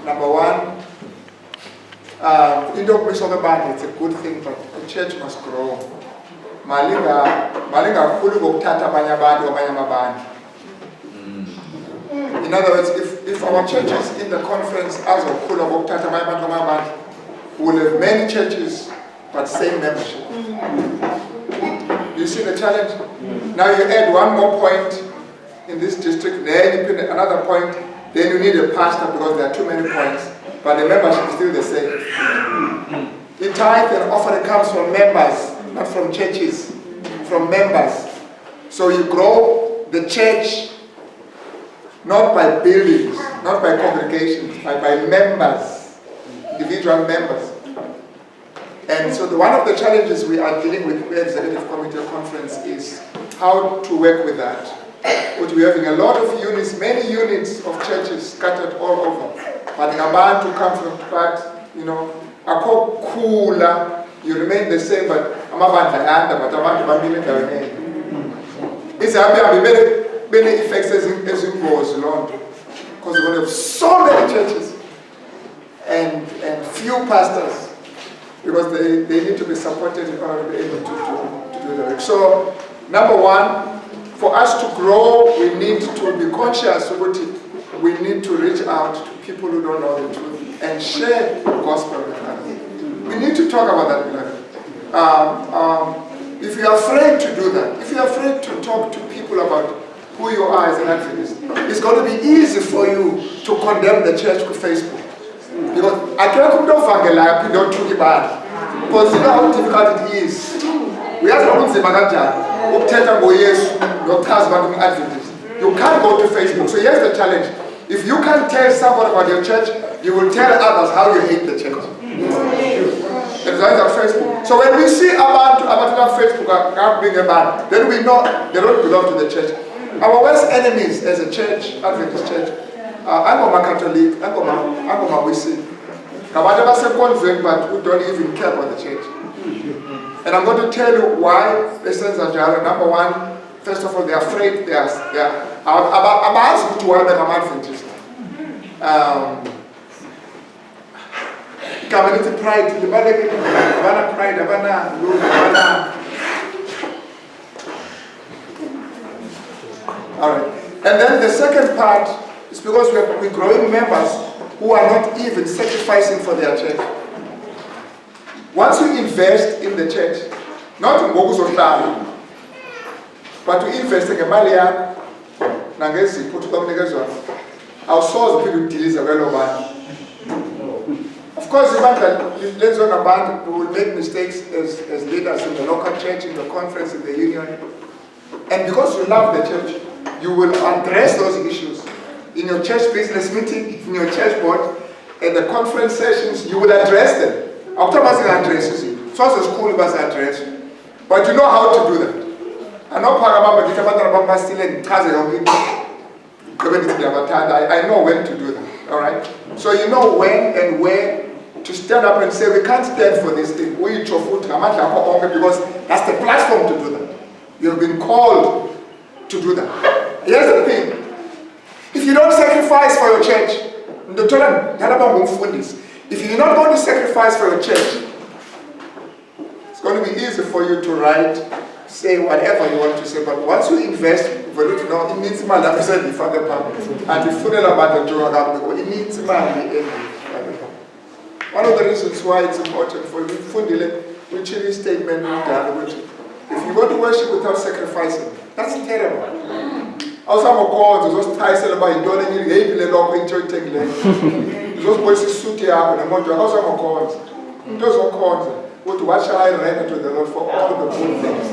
Number one, it's a good thing, but the church must grow. In other words, if our churches in the conference as a we'll have many churches but same membership. You see the challenge? Now you add one more point in this district, then you put another point, then you need a pastor because there are too many points, but the membership is still the same. The tithe and offering comes from members, not from churches, from members. So you grow the church not by buildings, not by congregations, but by members, individual members. And so one of the challenges we are dealing with the Executive Committee Conference is how to work with that. But we're having a lot of units, many units of churches scattered all over. But Naban to come from part, Ako Kula, you remain the same, but Amabanta, but Abantu Bamili. It's a many effects as it goes along. Because we're going to have so many churches and few pastors. Because they need to be supported in order to be able to do the work. So, number one, for us to grow, we need to be conscious of it. We need to reach out to people who don't know the truth and share the gospel with them. We need to talk about that, beloved. If you're afraid to do that, if you're afraid to talk to people about who you are as an activist, it's going to be easy for you to condemn the church with Facebook. Because I can't come to Vangela, don't talk about it. Because you know how difficult it is. We have to say, you can't go to Facebook. So here's the challenge. If you can't tell someone about your church, you will tell others how you hate the church. Facebook. So when we see about Facebook being a bad, then we know they don't belong to the church. Our worst enemies as a church, Adventist church, I'm a Catholic, I'm a Wisi. But who don't even care about the church. And I'm going to tell you why the sons are Jara. Number one, first of all, they're afraid. They're about to wear them Adventist. Community pride, the pride, all right. And then the second part is because we're growing members who are not even sacrificing for their church. Once you invest in the church, not in Bogusotari, but to invest in Gemalia, Nangesi, Putukamnegazon, our souls people delays a well over. Of course, let's on a band, we will make mistakes as leaders in the local church, in the conference, in the union. And because you love the church, you will address those issues. In your church business meeting, in your church board, in the conference sessions, you will address them. After addresses you. So as a school must address you. But you know how to do that. I know I know when to do that. Alright? So you know when and where to stand up and say, we can't stand for this thing. Because that's the platform to do that. You've been called to do that. Here's the thing. If you don't sacrifice for your church, if you're not going to sacrifice for your church, it's going to be easy for you to write, say whatever you want to say. But once you invest, it needs money. I said before the Papu. And the funeral about the it needs money. One of the reasons why it's important for you, which is statement, if you go to worship without sacrificing, that's terrible. Also, I'm a cause, those ties about you don't need a local enjoy taking those voices suit you up and also I'm a cause. Those are cause. What shall I render to the Lord for all the good things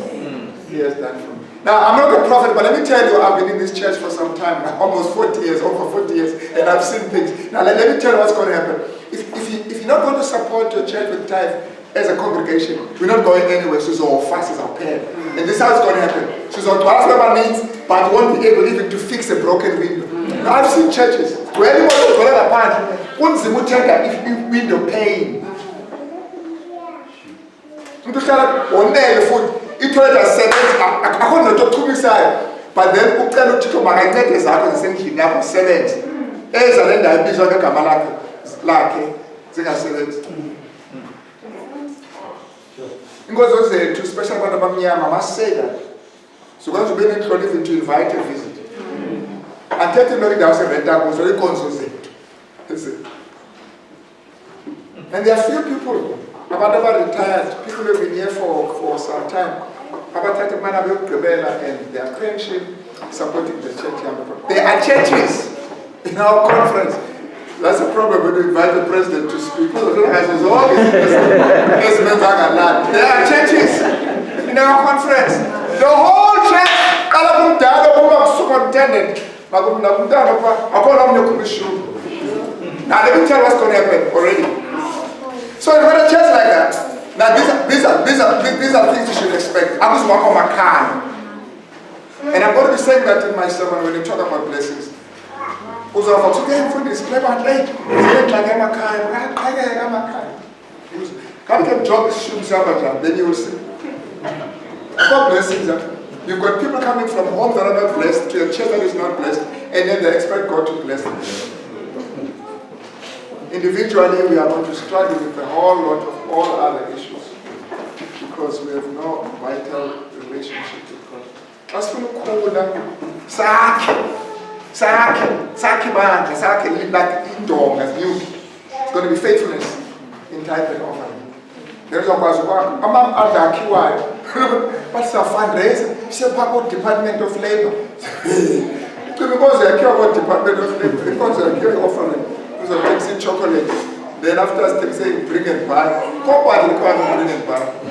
He has done for me? Now, I'm not a prophet, but let me tell you, I've been in this church for some time, almost 40 years, over 40 years, and I've seen things. Now, let me tell you what's going to happen. If you're not going to support your church with tithe as a congregation, we're not going anywhere. So our fast is our pair. And this is how it's going to happen. So whatever needs, but won't be able even to fix a broken window. Now, I've seen churches where anyone who's going to apart, once the if window pane. It told us I couldn't talk to me side, but then Ukano Tito Magnetic is out and sent him now 7. As a lender, lakhe zingasebenzi. Inkonzo zethu especially abantu abamnyama must say that. Sokwazi ube nenhloni even to invite a visit. Athethe lo indawo serenta kuzo inkonzo zethu. And there are few people, about retired, people who have been here for some time. About and they are pension supporting the church. There are churches in our conference. That's a problem when you invite the president to speak. There are churches in our conference. The whole church, superintendent. Now let me tell you what's going to happen already. So in a church like that, now these are things you should expect. I was walking on my car. And I'm going to be saying that in my sermon when you talk about blessings. Then you will see. About blessings. You've got people coming from homes that are not blessed to a church that is not blessed, and then they expect God to bless them. Individually, we are going to struggle with a whole lot of all other issues because we have no vital relationship with God. As for the it's going to be faithfulness in type and offering. There's a work. What's a fundraiser? It's a Papu Department of Labor. Because they care about Department of Labor, because they care offering. So taxi chocolate. Then after they say bring it back. Nobody can bring it back.